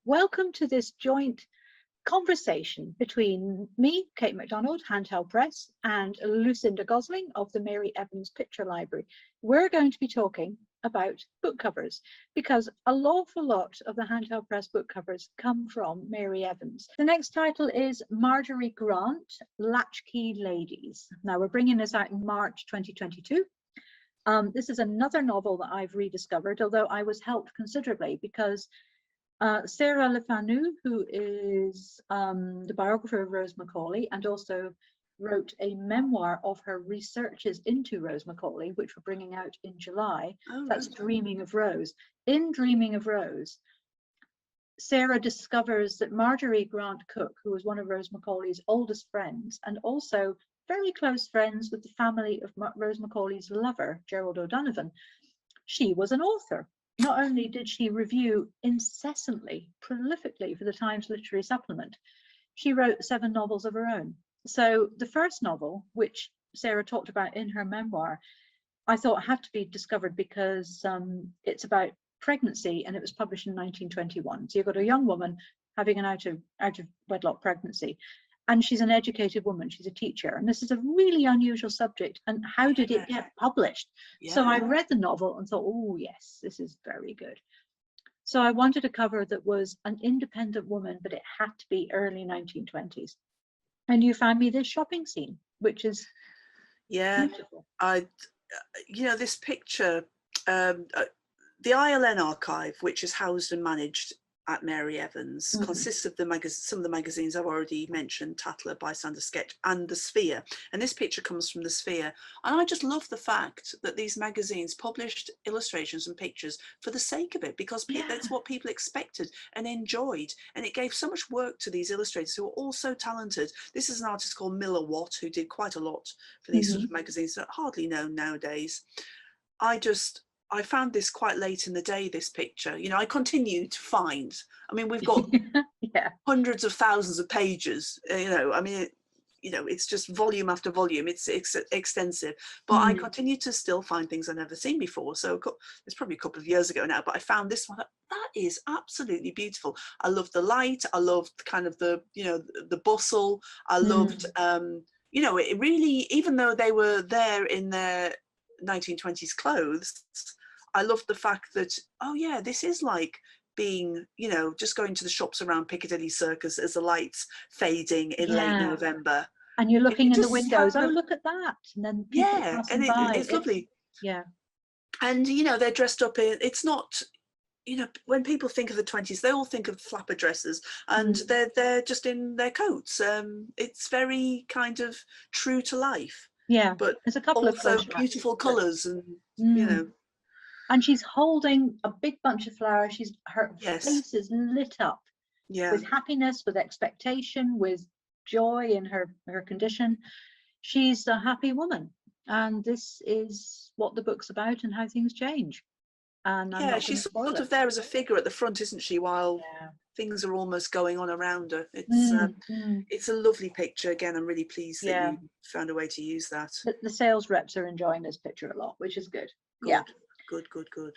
Welcome to this joint conversation between me, Kate MacDonald, Handheld Press, and Lucinda Gosling of the Mary Evans Picture Library. We're going to be talking about book covers because an awful lot of the Handheld Press book covers come from Mary Evans. The next title is Marjorie Grant, Latchkey Ladies. Now we're bringing this out in March 2022. This is another novel that I've rediscovered, although I was helped considerably because Sarah Le Fanu, who is the biographer of Rose Macaulay and also wrote a memoir of her researches into Rose Macaulay, which we're bringing out in July. That's Dreaming of Rose. In Dreaming of Rose, Sarah discovers that Marjorie Grant Cook, who was one of Rose Macaulay's oldest friends and also very close friends with the family of Rose Macaulay's lover, Gerald O'Donovan, she was an author. Not only did she review incessantly, prolifically for the Times Literary Supplement, she wrote 7 novels of her own. So the first novel, which Sarah talked about in her memoir, I thought had to be discovered because it's about pregnancy and it was published in 1921. So you've got a young woman having an out of wedlock pregnancy, and she's an educated woman, she's a teacher, and this is a really unusual subject. And how did it get published? So I read the novel and thought, oh yes, this is very good. So I wanted a cover that was an independent woman, but it had to be early 1920s. And you found me this shopping scene, which is beautiful. This picture, the ILN archive, which is housed and managed at Mary Evans, consists of some of the magazines I've already mentioned, Tatler, Bystander, Sketch, and The Sphere. And this picture comes from The Sphere. And I just love the fact that these magazines published illustrations and pictures for the sake of it, because that's what people expected and enjoyed. And it gave so much work to these illustrators who are all so talented. This is an artist called Miller Watt, who did quite a lot for these sort of magazines that are hardly known nowadays. I found this quite late in the day, this picture. You know, I continue to find, I mean, we've got hundreds of thousands of pages, it's just volume after volume. It's extensive, but I continue to still find things I've never seen before. So it's probably a couple of years ago now, but I found this one. That is absolutely beautiful. I loved the light. I loved kind of the bustle. I loved, it really, even though they were there in their 1920s clothes, I loved the fact that, oh yeah, this is like being, just going to the shops around Piccadilly Circus as the lights fading in late November. And you're looking in the windows, oh, look at that. And then people passing by. It's lovely. Yeah. And, they're dressed up in, it's not, when people think of the 20s, they all think of flapper dresses, and they're just in their coats. It's very kind of true to life. Yeah, but there's a couple also of beautiful colours, and and she's holding a big bunch of flowers. Her face is lit up with happiness, with expectation, with joy in her condition. She's a happy woman, and this is what the book's about and how things change. And she's sort of there as a figure at the front, isn't she, while things are almost going on around her. It's a lovely picture. Again, I'm really pleased that you found a way to use that. The sales reps are enjoying this picture a lot, which is good. Good.